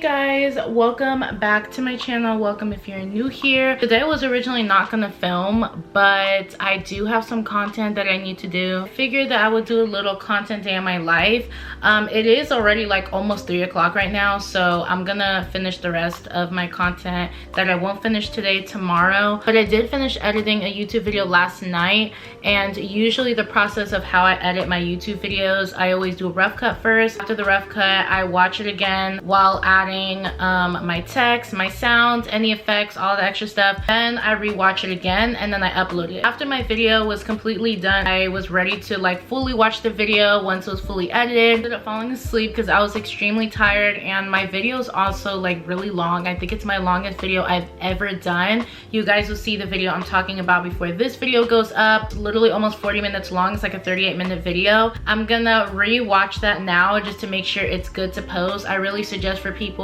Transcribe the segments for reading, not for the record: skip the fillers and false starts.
guys, welcome back to my channel. Welcome if you're new here. Today was originally not gonna film, but I do have some content that I need to do. I figured that I would do a little content day in my life. It is already like almost 3 o'clock right now, so I'm gonna finish the rest of my content that I won't finish today tomorrow. But I did finish editing a YouTube video last night, and usually the process of how I edit my YouTube videos, I always do a rough cut first. After the rough cut, I watch it again while adding my text, my sounds, any effects, all the extra stuff. Then I rewatch it again and then I upload it. After my video was completely done, I was ready to like fully watch the video once it was fully edited. I ended up falling asleep because I was extremely tired, and my video is also like really long. I think it's my longest video I've ever done. You guys will see the video I'm talking about before this video goes up. It's literally almost 40 minutes long. It's like a 38-minute video. I'm gonna re-watch that now just to make sure it's good to post. I really suggest for people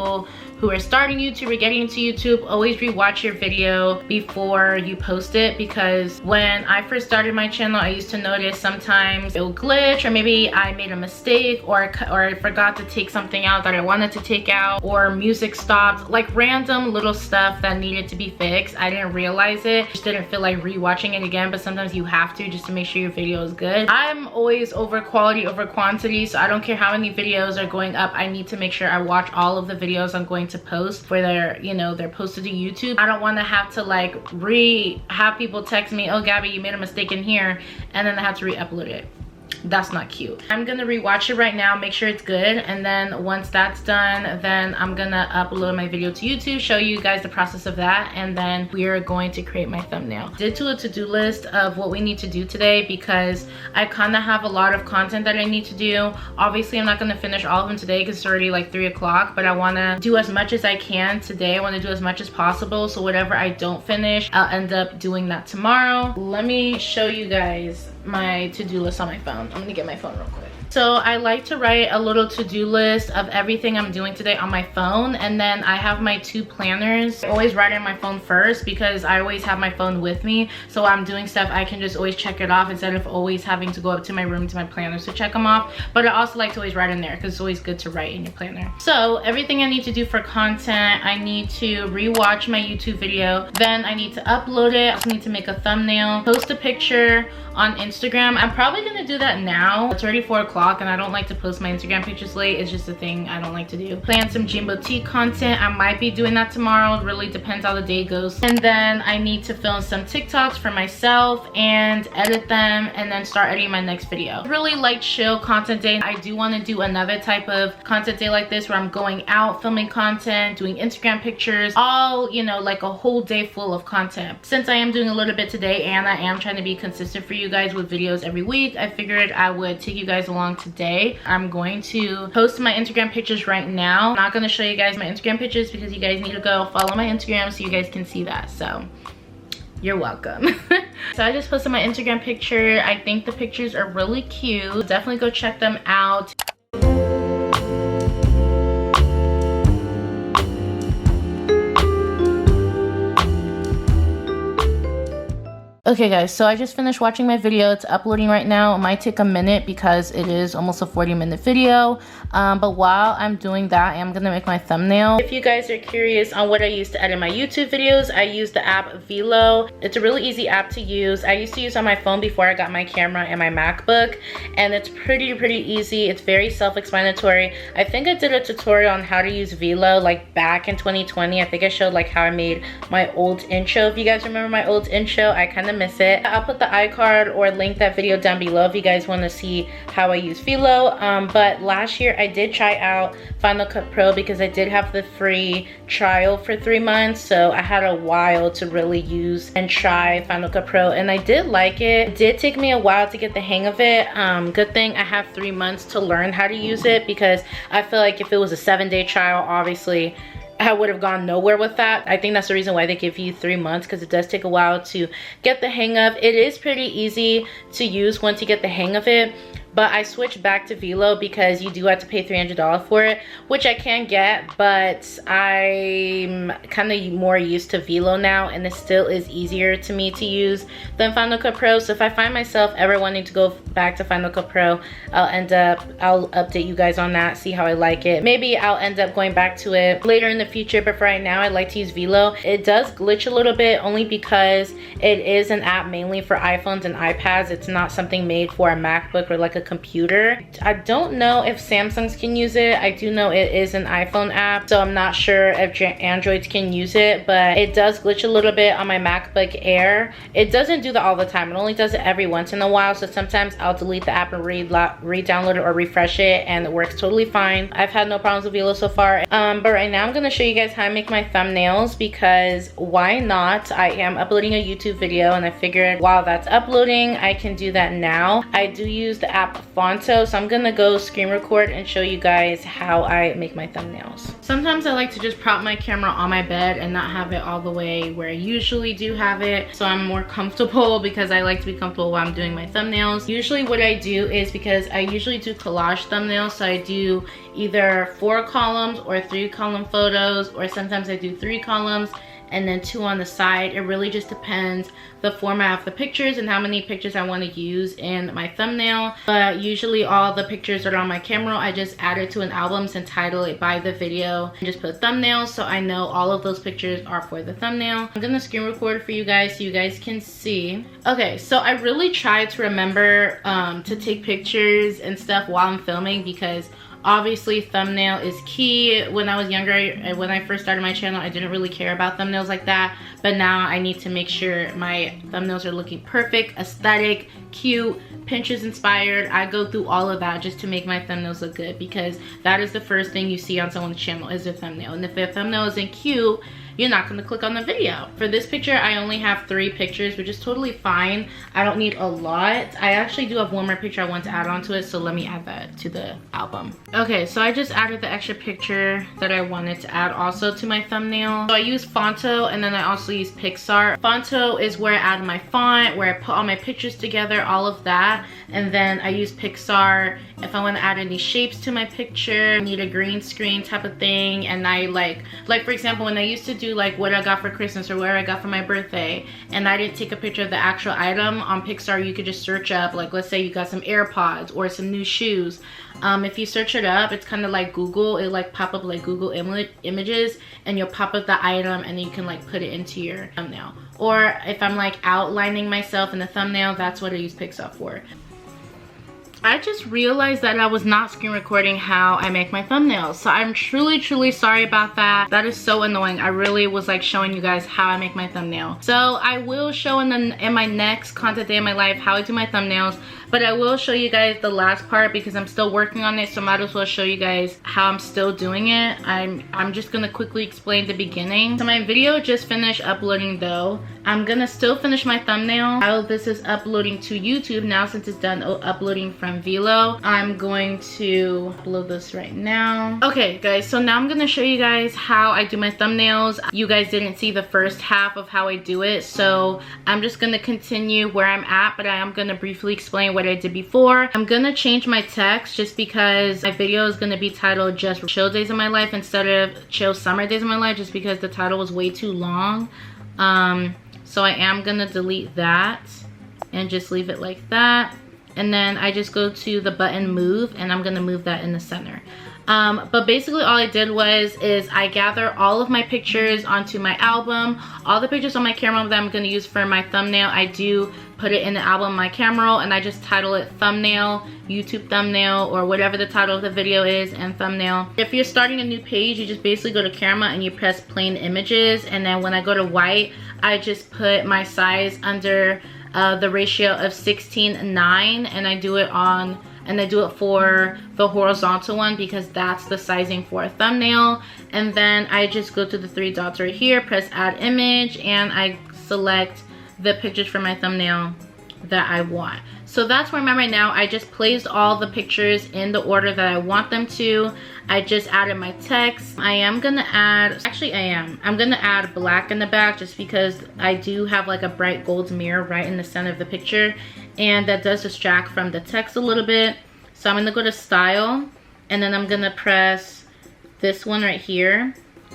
who are starting YouTube or getting into YouTube, always rewatch your video before you post it, because when I first started my channel, I used to notice sometimes it will glitch, or maybe I made a mistake, or I forgot to take something out that I wanted to take out, or music stopped, like random little stuff that needed to be fixed. I didn't realize it, just didn't feel like rewatching it again, but sometimes you have to just to make sure your video is good. I'm always over quality over quantity, so I don't care how many videos are going up. I need to make sure I watch all of the videos I'm going to post for their, you know, they're posted to YouTube. I don't want to have to like have people text me, oh Gabby, you made a mistake in here, and then I have to re-upload it. That's not cute. I'm gonna rewatch it right now, make sure it's good, and then once that's done, then I'm gonna upload my video to YouTube, show you guys the process of that, and then we are going to create my thumbnail. Did do a to-do list of what we need to do today because I kind of have a lot of content that I need to do. Obviously, I'm not gonna finish all of them today because it's already like 3 o'clock, but I wanna do as much as I can today. I wanna do as much as possible, so whatever I don't finish, I'll end up doing that tomorrow. Let me show you guys my to-do list on my phone. I'm gonna get my phone real quick. So I like to write a little to-do list of everything I'm doing today on my phone, and then I have my 2 planners. I always write it on my phone first because I always have my phone with me, so I'm doing stuff I can just always check it off instead of always having to go up to my room to my planners to check them off. But I also like to always write in there because it's always good to write in your planner. So everything I need to do for content, I need to rewatch my YouTube video, then I need to upload it. I also need to make a thumbnail, post a picture on Instagram. I'm probably gonna do that now. It's already 4 o'clock and I don't like to post my Instagram pictures late. It's just a thing I don't like to do. Plan some Jimbo Tea content. I might be doing that tomorrow. It really depends how the day goes. And then I need to film some TikToks for myself and edit them, and then start editing my next video. Really like chill content day. I do want to do another type of content day like this where I'm going out, filming content, doing Instagram pictures, all, you know, like a whole day full of content. Since I am doing a little bit today and I am trying to be consistent for you guys with videos every week, I figured I would take you guys along today. I'm going to post my Instagram pictures right now. I'm not going to show you guys my Instagram pictures because you guys need to go follow my Instagram so you guys can see that. So you're welcome. So I just posted my Instagram picture. I think the pictures are really cute. Definitely go check them out. Okay guys, so I just finished watching my video. It's uploading right now. It might take a minute because it is almost a 40-minute video. But while I'm doing that, I am gonna make my thumbnail. If you guys are curious on what I use to edit my YouTube videos, I use the app VLLO. It's a really easy app to use. I used to use it on my phone before I got my camera and my MacBook, and it's pretty easy. It's very self-explanatory. I think I did a tutorial on how to use VLLO like back in 2020. I think I showed like how I made my old intro. If you guys remember my old intro, I kind of miss it. I'll put the iCard or link that video down below if you guys want to see how I use VLLO. But last year I did try out Final Cut Pro because I did have the free trial for 3 months, so I had a while to really use and try Final Cut Pro, and I did like it. It did take me a while to get the hang of it. Good thing I have 3 months to learn how to use it, because I feel like if it was a 7-day trial, obviously I would have gone nowhere with that. I think that's the reason why they give you 3 months, because it does take a while to get the hang of. It is pretty easy to use once you get the hang of it, but I switched back to VLLO because you do have to pay $300 for it, which I can get, but I'm kind of more used to VLLO now, and it still is easier to me to use than Final Cut Pro. So if I find myself ever wanting to go back to Final Cut Pro, I'll update you guys on that, see how I like it. Maybe I'll end up going back to it later in the future, but for right now I like to use VLLO. It does glitch a little bit only because it is an app mainly for iPhones and iPads. It's not something made for a MacBook or like a computer. I don't know if Samsungs can use it. I do know it is an iPhone app, so I'm not sure if Androids can use it, but it does glitch a little bit on my MacBook Air. It doesn't do that all the time. It only does it every once in a while, so sometimes I'll delete the app and re-download it or refresh it, and it works totally fine. I've had no problems with VLLO so far. But right now I'm gonna show you guys how I make my thumbnails, because why not? I am uploading a YouTube video, and I figured while that's uploading, I can do that now. I do use the app Fonto, so I'm gonna go screen record and show you guys how I make my thumbnails. Sometimes I like to just prop my camera on my bed and not have it all the way where I usually do have it, so I'm more comfortable, because I like to be comfortable while I'm doing my thumbnails. Usually what I do is, because I usually do collage thumbnails, so I do either 4 columns or 3 column photos, or sometimes I do 3 columns and then 2 on the side. It really just depends the format of the pictures and how many pictures I want to use in my thumbnail. But usually all the pictures that are on my camera, I just add it to an album and title it by the video and just put thumbnails, so I know all of those pictures are for the thumbnail. I'm gonna screen record for you guys so you guys can see. Okay, so I really try to remember to take pictures and stuff while I'm filming, because obviously thumbnail is key. When I was younger, when I first started my channel, I didn't really care about thumbnails like that, but now I need to make sure my thumbnails are looking perfect, aesthetic, cute, Pinterest inspired. I go through all of that just to make my thumbnails look good, because that is the first thing you see on someone's channel is their thumbnail, and if their thumbnail isn't cute, you're not going to click on the video. For this picture, I only have 3 pictures, which is totally fine. I don't need a lot. I actually do have one more picture I want to add onto it, so let me add that to the album. Okay, so I just added the extra picture that I wanted to add also to my thumbnail. So I use Fonto, and then I also use Pixar. Fonto is where I add my font, where I put all my pictures together, all of that. And then I use Pixar if I want to add any shapes to my picture, I need a green screen type of thing. And I like for example, when I used to do like what I got for Christmas or where I got for my birthday, and I didn't take a picture of the actual item, on Pixar you could just search up, like let's say you got some AirPods or some new shoes. If you search it up, it's kind of like Google. It like pop up like Google images, and you'll pop up the item, and then you can like put it into your thumbnail. Or if I'm like outlining myself in the thumbnail, that's what I use Pixar for. I just realized that I was not screen recording how I make my thumbnails, so I'm truly sorry about that. That is so annoying. I really was like showing you guys how I make my thumbnail. So I will show in my next content day in my life how I do my thumbnails, but I will show you guys the last part because I'm still working on it, so might as well show you guys how I'm still doing it. I'm just gonna quickly explain the beginning. So my video just finished uploading though. I'm gonna still finish my thumbnail. While this is uploading to YouTube now, since it's done uploading from VLLO, I'm going to upload this right now. Okay guys, so now I'm gonna show you guys how I do my thumbnails. You guys didn't see the first half of how I do it, so I'm just gonna continue where I'm at, but I am gonna briefly explain what I did before. I'm gonna change my text just because my video is gonna be titled just chill days of my life instead of chill summer days of my life, just because the title was way too long. So I am gonna delete that and just leave it like that. And then I just go to the button move, and I'm gonna move that in the center. But basically all I did is I gather all of my pictures onto my album. All the pictures on my camera that I'm gonna use for my thumbnail, I do put it in the album my camera, and I just title it thumbnail, YouTube thumbnail, or whatever the title of the video is, and thumbnail. If you're starting a new page, you just basically go to camera and you press plain images, and then when I go to white, I just put my size under the ratio of 16:9, and I do it for the horizontal one because that's the sizing for a thumbnail. And then I just go to the 3 dots right here, press add image, and I select the pictures for my thumbnail that I want. So that's where I'm at right now. I just placed all the pictures in the order that I want them to. I just added my text. I'm gonna add black in the back just because I do have like a bright gold mirror right in the center of the picture, and that does distract from the text a little bit. So I'm gonna go to style, and then I'm gonna press this one right here.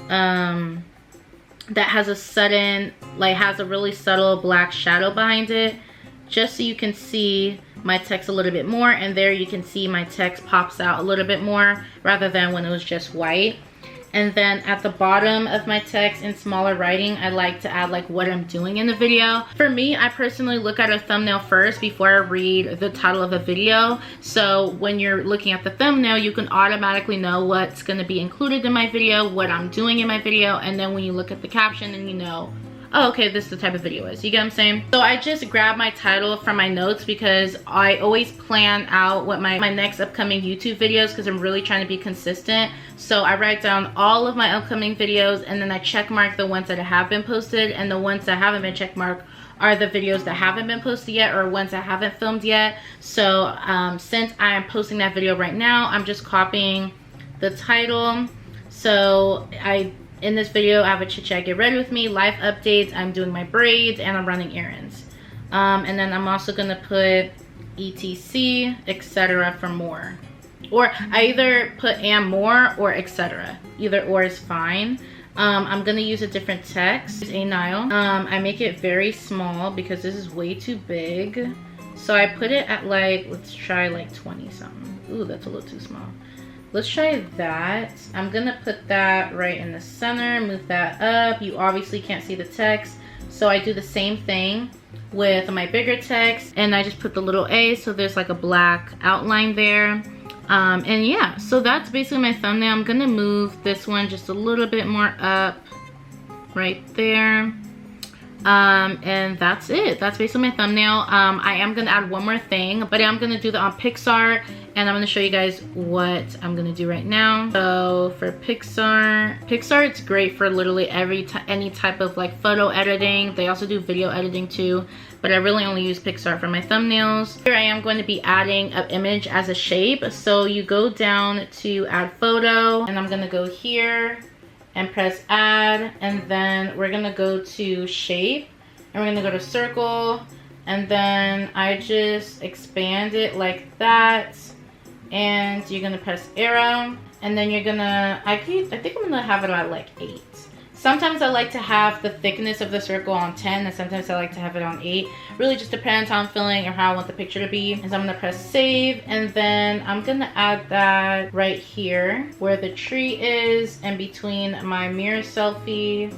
That has a sudden, like has a really subtle black shadow behind it, just so you can see my text a little bit more, and there you can see my text pops out a little bit more rather than when it was just white. And then at the bottom of my text in smaller writing, I like to add like what I'm doing in the video. For me, I personally look at a thumbnail first before I read the title of the video. So when you're looking at the thumbnail, you can automatically know what's gonna be included in my video, what I'm doing in my video, and then when you look at the caption and you know, oh, okay, this is the type of video it is. You get what I'm saying? So I just grabbed my title from my notes because I always plan out what my next upcoming YouTube videos, because I'm really trying to be consistent. So I write down all of my upcoming videos, and then I check mark the ones that have been posted, and the ones that haven't been check marked are the videos that haven't been posted yet or ones I haven't filmed yet. So since I am posting that video right now, I'm just copying the title. So in this video, I have a chit chat, get ready with me, life updates, I'm doing my braids, and I'm running errands. And then I'm also gonna put etc, etc for more. Or I either put and more or etc. Either or is fine. I'm gonna use a different text, ellenell. I make it very small because this is way too big. So I put it at like, let's try like 20 something. Ooh, that's a little too small. Let's try that. I'm gonna put that right in the center, move that up. You obviously can't see the text, so I do the same thing with my bigger text, and I just put the little A so there's like a black outline there. And yeah, so that's basically my thumbnail. I'm gonna move this one just a little bit more up right there. And that's it. That's basically my thumbnail. I am gonna add one more thing, but I'm gonna do that on Pixar, and I'm gonna show you guys what I'm gonna do right now. So for Pixar, it's great for literally any type of like photo editing. They also do video editing too, but I really only use Pixar for my thumbnails. Here I am going to be adding an image as a shape. So you go down to add photo, and I'm gonna go here and press add, and then we're gonna go to shape, and we're gonna go to circle, and then I just expand it like that, and you're gonna press arrow, and then you're gonna, I think I'm gonna have it at like 8. Sometimes I like to have the thickness of the circle on 10, and sometimes I like to have it on 8. Really just depends how I'm feeling or how I want the picture to be. And so I'm gonna press save, and then I'm gonna add that right here where the tree is and between my mirror selfie.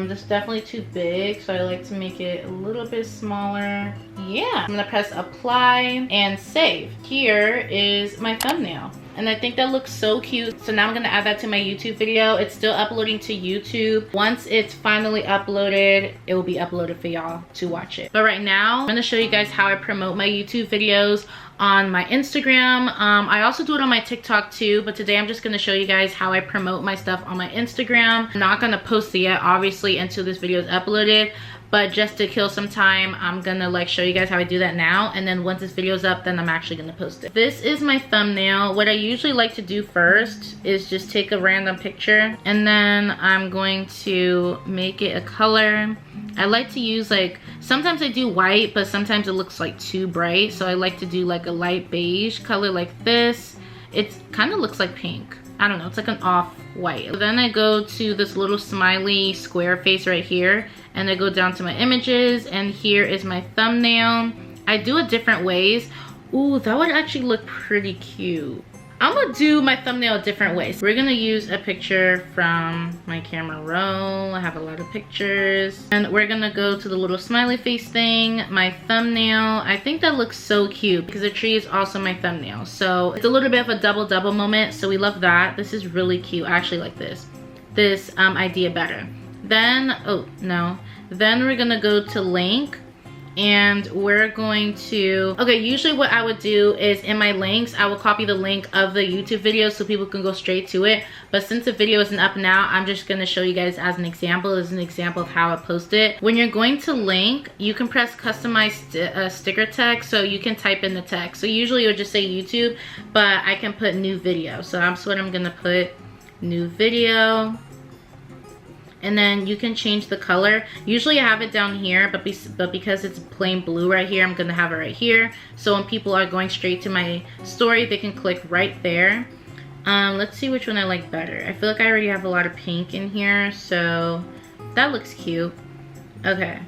This is definitely too big, so I like to make it a little bit smaller. Yeah, I'm gonna press apply and save. Here is my thumbnail, and I think that looks so cute. So now I'm gonna add that to my YouTube video. It's still uploading to YouTube. Once it's finally uploaded, it will be uploaded for y'all to watch it. But right now, I'm gonna show you guys how I promote my YouTube videos on my Instagram. I also do it on my TikTok too, but today I'm just gonna show you guys how I promote my stuff on my Instagram. I'm not gonna post it yet, obviously, until this video is uploaded, but just to kill some time, I'm gonna like show you guys how I do that now, and then once this video is up, then I'm actually gonna post it. This is my thumbnail. What I usually like to do first is just take a random picture, and then I'm going to make it a color. I like to use like, sometimes I do white, but sometimes it looks like too bright, so I like to do like a light beige color like this. It kind of looks like pink. I don't know, it's like an off-white. So then I go to this little smiley square face right here, and I go down to my images, and here is my thumbnail. I do it different ways. Ooh, that would actually look pretty cute. I'm gonna do my thumbnail different ways. We're gonna use a picture from my camera roll. I have a lot of pictures. And we're gonna go to the little smiley face thing, my thumbnail. I think that looks so cute because the tree is also my thumbnail. So it's a little bit of a double moment, so we love that. This is really cute. I actually like this idea better. Then, oh no. Then we're gonna go to link, and we're going to, okay, usually what I would do is in my links, I will copy the link of the YouTube video so people can go straight to it. But since the video isn't up now, I'm just gonna show you guys as an example of how I post it. When you're going to link, you can press customize sticker text, so you can type in the text. So usually it would just say YouTube, but I can put new video. So that's what I'm gonna put, new video. and then you can change the color. Usually I have it down here, but because it's plain blue right here, I'm gonna have it right here. So when people are going straight to my story, they can click right there. Let's see which one I like better. I feel like I already have a lot of pink in here, so that looks cute. Okay,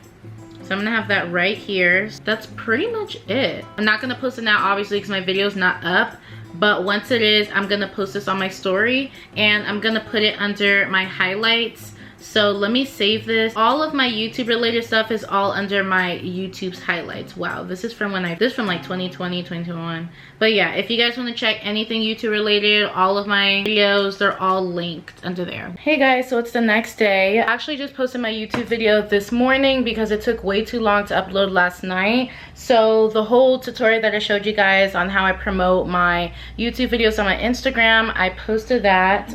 so I'm gonna have that right here. That's pretty much it. I'm not gonna post it now, obviously, because my video is not up. But once it is, I'm gonna post this on my story, and I'm gonna put it under my highlights. So let me save this. All of my YouTube related stuff is all under my YouTube's highlights. Wow, this is from like 2020, 2021. But yeah, if you guys want to check anything YouTube related, all of my videos, they're all linked under there. Hey guys, so it's the next day. I actually just posted my YouTube video this morning because it took way too long to upload last night. So the whole tutorial that I showed you guys on how I promote my YouTube videos on my Instagram, I posted that.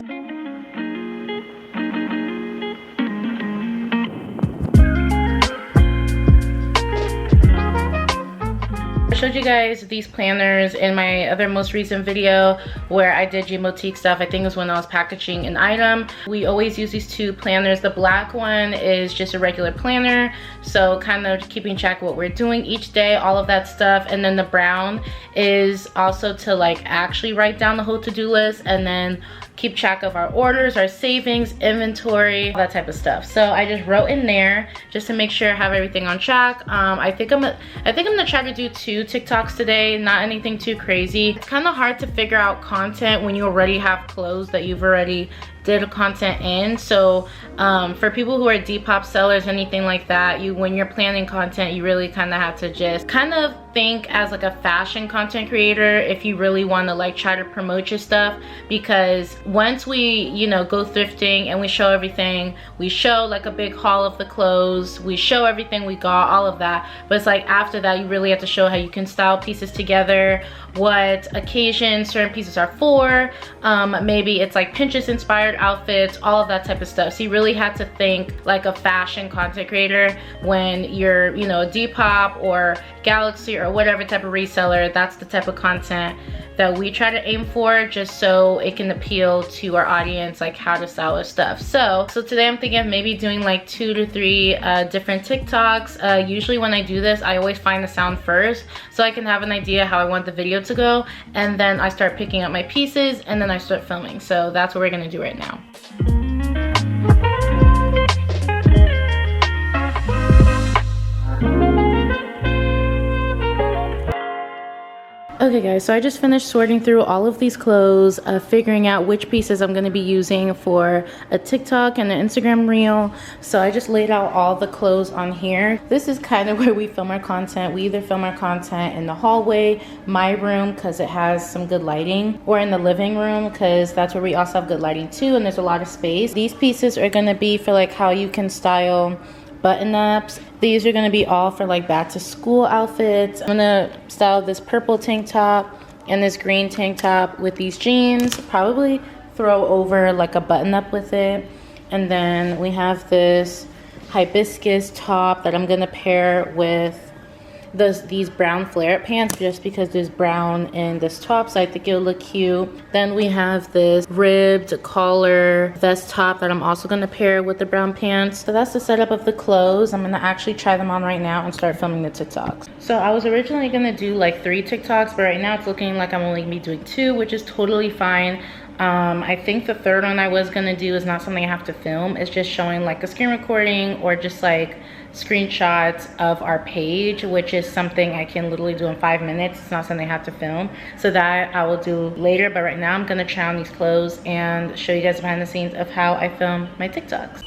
I showed you guys these planners in my other most recent video where I did Gmotique stuff. I think it was when I was packaging an item. We always use these two planners. The black one is just a regular planner, so kind of keeping track of what we're doing each day, all of that stuff. And then the brown is also to like actually write down the whole to-do list and then keep track of our orders, our savings, inventory, that type of stuff. So I just wrote in there just to make sure I have everything on track. I think I'm gonna try to do 2 TikToks today, not anything too crazy. It's kind of hard to figure out content when you already have clothes that you've already did content in. So for people who are Depop sellers, anything like that, when you're planning content, you really kind of have to just kind of think as like a fashion content creator if you really want to like try to promote your stuff. Because once we, you know, go thrifting and we show everything, we show like a big haul of the clothes, we show everything we got, all of that, but it's like after that you really have to show how you can style pieces together, what occasions certain pieces are for. Maybe it's like Pinterest inspired outfits, all of that type of stuff. So you really have to think like a fashion content creator when you're, you know, a Depop or Galaxy or whatever type of reseller. That's the type of content that we try to aim for, just so it can appeal to our audience, like how to style our stuff. So today I'm thinking of maybe doing like 2 to 3 different TikToks. Usually when I do this, I always find the sound first so I can have an idea how I want the video to go, and then I start picking up my pieces and then I start filming. So that's what we're gonna do right now. Okay guys, so I just finished sorting through all of these clothes, figuring out which pieces I'm going to be using for a TikTok and an Instagram reel. So I just laid out all the clothes on here. This is kind of where we film our content. We either film our content in the hallway, my room because it has some good lighting, or in the living room because that's where we also have good lighting too, and there's a lot of space. These pieces are going to be for like how you can style button-ups. These are going to be all for like back to school outfits. I'm going to style this purple tank top and this green tank top with these jeans, probably throw over like a button-up with it. And then we have this hibiscus top that I'm going to pair with these brown flare-up pants, just because there's brown in this top, so I think it'll look cute. Then we have this ribbed collar vest top that I'm also going to pair with the brown pants. So that's the setup of the clothes. I'm going to actually try them on right now and start filming the TikToks. So I was originally going to do like 3 TikToks, but right now it's looking like I'm only going to be doing 2, which is totally fine. I think the third one I was going to do is not something I have to film. It's just showing like a screen recording or just like screenshots of our page, which is something I can literally do in 5 minutes. It's not something I have to film, so that I will do later. But right now I'm gonna try on these clothes and show you guys behind the scenes of how I film my TikToks.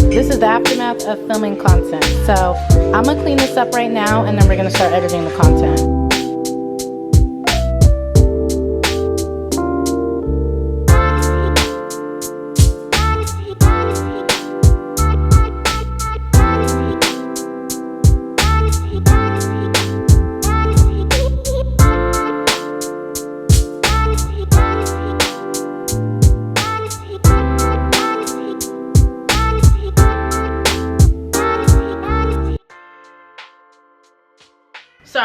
This is the aftermath of filming content. So I'm gonna clean this up right now and then we're gonna start editing the content.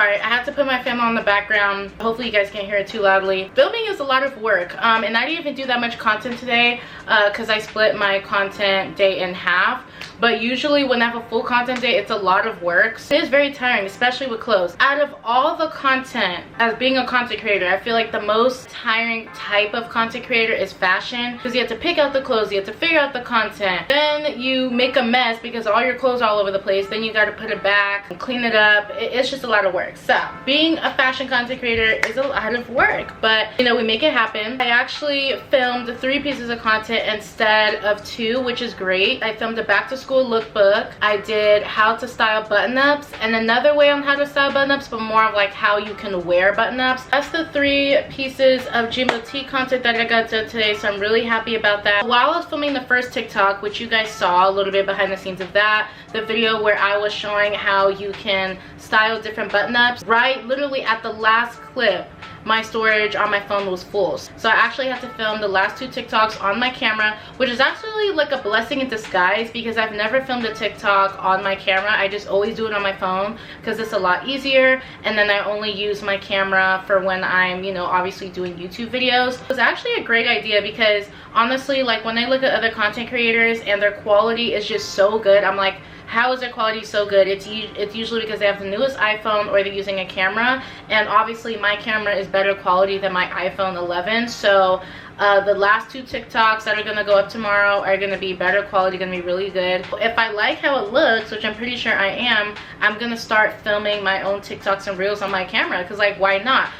sorry, I have to put my fan on the background. Hopefully you guys can't hear it too loudly. Filming is a lot of work, and I didn't even do that much content today because I split my content day in half. But usually when I have a full content day, it's a lot of work. So it is very tiring, especially with clothes. Out of all the content, as being a content creator, I feel like the most tiring type of content creator is fashion, because you have to pick out the clothes, you have to figure out the content, then you make a mess because all your clothes are all over the place, then you got to put it back and clean it up. It's just a lot of work. So being a fashion content creator is a lot of work, but you know, we make it happen. I actually filmed 3 pieces of content instead of 2, which is great. I filmed a back to school lookbook, I did how to style button-ups, and another way on how to style button-ups, but more of like how you can wear button-ups. That's the 3 pieces of GMOT content that I got done today, so I'm really happy about that. While I was filming the first TikTok, which you guys saw a little bit behind the scenes of that, the video where I was showing how you can style different button-ups, right literally at the last clip, my storage on my phone was full. So I actually had to film the last 2 TikToks on my camera, which is actually like a blessing in disguise because I've never filmed a TikTok on my camera. I just always do it on my phone because it's a lot easier, and then I only use my camera for when I'm, you know, obviously doing YouTube videos. It was actually a great idea because honestly, like when I look at other content creators and their quality is just so good, I'm like, how is their quality so good? It's usually because they have the newest iPhone or they're using a camera, and obviously my camera is better quality than my iPhone 11. So the last 2 TikToks that are gonna go up tomorrow are gonna be better quality, gonna be really good. If I like how it looks, which I'm pretty sure I am, I'm gonna start filming my own TikToks and reels on my camera, because like, why not?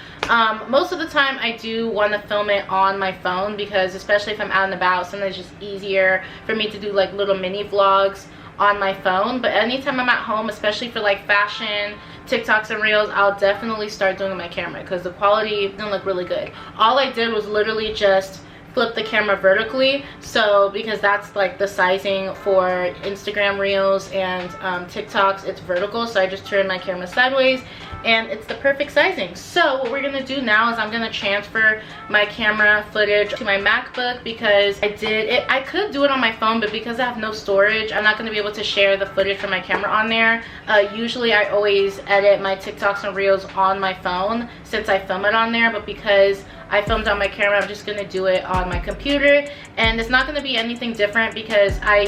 Most of the time I do want to film it on my phone because especially if I'm out and about, sometimes it's just easier for me to do like little mini vlogs on my phone. But anytime I'm at home, especially for like fashion TikToks and reels, I'll definitely start doing it on my camera because the quality doesn't look really good. All I did was literally just flip the camera vertically, so because that's like the sizing for Instagram reels and TikToks, it's vertical, so I just turned my camera sideways and it's the perfect sizing. So what we're gonna do now is I'm gonna transfer my camera footage to my MacBook because I could do it on my phone, but because I have no storage, I'm not gonna be able to share the footage from my camera on there. Usually I always edit my TikToks and reels on my phone since I film it on there, but because I filmed on my camera, I'm just gonna do it on my computer, and it's not gonna be anything different because I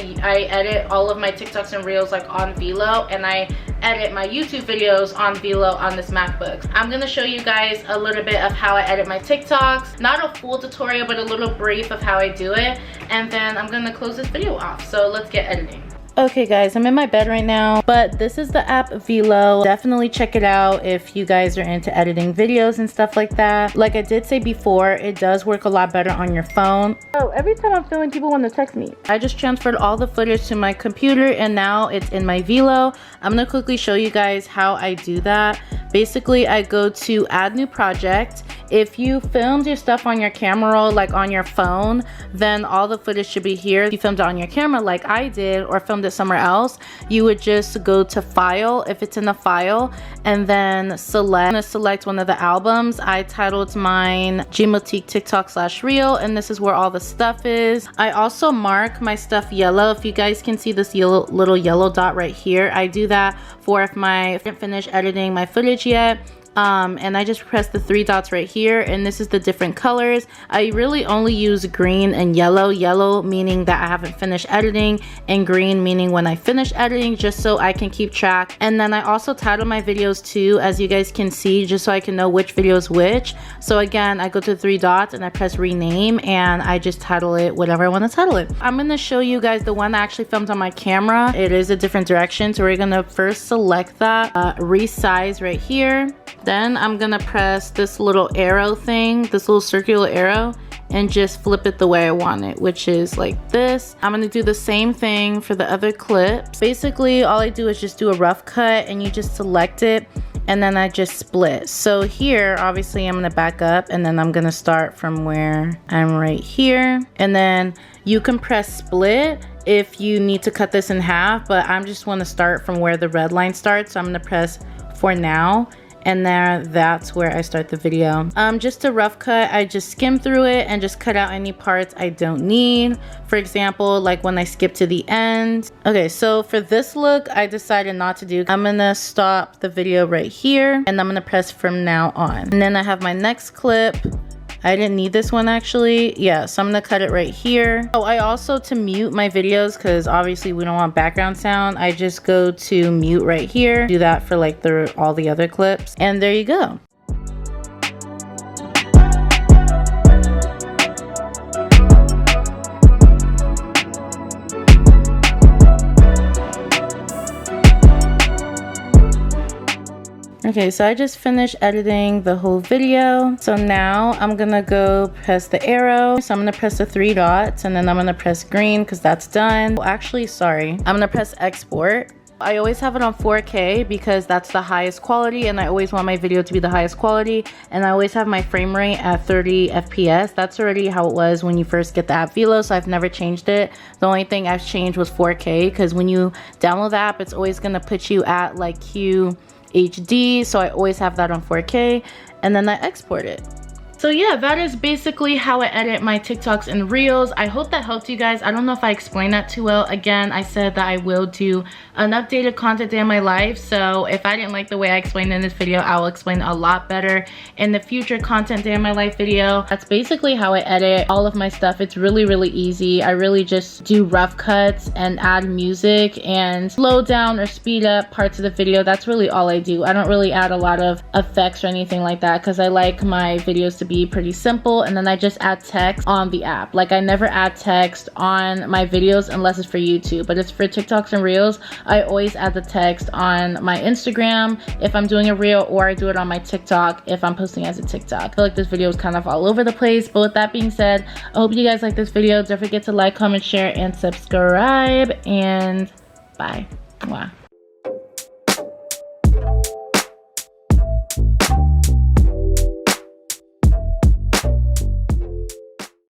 edit all of my TikToks and reels like on VLLO, and I edit my YouTube videos on VLLO on this MacBook. I'm gonna show you guys a little bit of how I edit my TikToks, not a full tutorial, but a little brief of how I do it, and then I'm gonna close this video off. So let's get editing. Okay guys, I'm in my bed right now, but this is the app VLLO. Definitely check it out if you guys are into editing videos and stuff like that. Like I did say before, it does work a lot better on your phone. Oh, every time I'm filming, people want to text me. I just transferred all the footage to my computer and now it's in my VLLO. I'm gonna quickly show you guys how I do that. Basically, I go to add new project. If you filmed your stuff on your camera roll, like on your phone, then all the footage should be here. If you filmed it on your camera like I did, or filmed it somewhere else, you would just go to file if it's in a file, and then select one of the albums. I titled mine GMOT TikTok/reel, and this is where all the stuff is. I also mark my stuff yellow. If you guys can see this little yellow dot right here, I do that for if I didn't finish editing my footage yet. And I just press the 3 dots right here, and this is the different colors. I really only use green and yellow. Yellow meaning that I haven't finished editing, and green meaning when I finish editing, just so I can keep track. And then I also title my videos too, as you guys can see, just so I can know which video is which. So again, I go to the 3 dots and I press rename, and I just title it whatever I want to title it. I'm gonna show you guys the one I actually filmed on my camera. It is a different direction, so we're gonna first select that, resize right here. Then I'm gonna press this little arrow thing, this little circular arrow, and just flip it the way I want it, which is like this. I'm gonna do the same thing for the other clips. Basically, all I do is just do a rough cut, and you just select it, and then I just split. So here, obviously I'm gonna back up, and then I'm gonna start from where I'm right here. And then you can press split if you need to cut this in half, but I just wanna start from where the red line starts. So I'm gonna press for now. and that's where I start the video. Just a rough cut, I just skim through it and just cut out any parts I don't need. For example, like when I skip to the end. Okay, so for this look, I decided not to do. I'm gonna stop the video right here and I'm gonna press from now on. And then I have my next clip. I didn't need this one actually. Yeah, so I'm gonna cut it right here. Oh, I also, to mute my videos, because obviously we don't want background sound, I just go to mute right here. Do that for like all the other clips. And there you go. Okay, so I just finished editing the whole video. So now I'm gonna go press the arrow. So I'm gonna press the 3 dots and then I'm gonna press green because that's done. Well, actually, sorry. I'm gonna press export. I always have it on 4K because that's the highest quality and I always want my video to be the highest quality, and I always have my frame rate at 30 FPS. That's already how it was when you first get the app VLLO, so I've never changed it. The only thing I've changed was 4K because when you download the app, it's always gonna put you at like QHD, so I always have that on 4K and then I export it. So yeah, that is basically how I edit my TikToks and Reels. I hope that helped you guys. I don't know if I explained that too well. Again, I said that I will do an updated content day in my life. So if I didn't like the way I explained in this video, I will explain a lot better in the future content day in my life video. That's basically how I edit all of my stuff. It's really, really easy. I really just do rough cuts and add music and slow down or speed up parts of the video. That's really all I do. I don't really add a lot of effects or anything like that because I like my videos to be pretty simple, and then I just add text on the app. Like I never add text on my videos unless it's for YouTube, but it's for TikToks and Reels. I always add the text on my Instagram if I'm doing a Reel, or I do it on my TikTok if I'm posting as a TikTok. I feel like this video is kind of all over the place, but with that being said, I hope you guys like this video. Don't forget to like, comment, share, and subscribe, and bye. Mwah.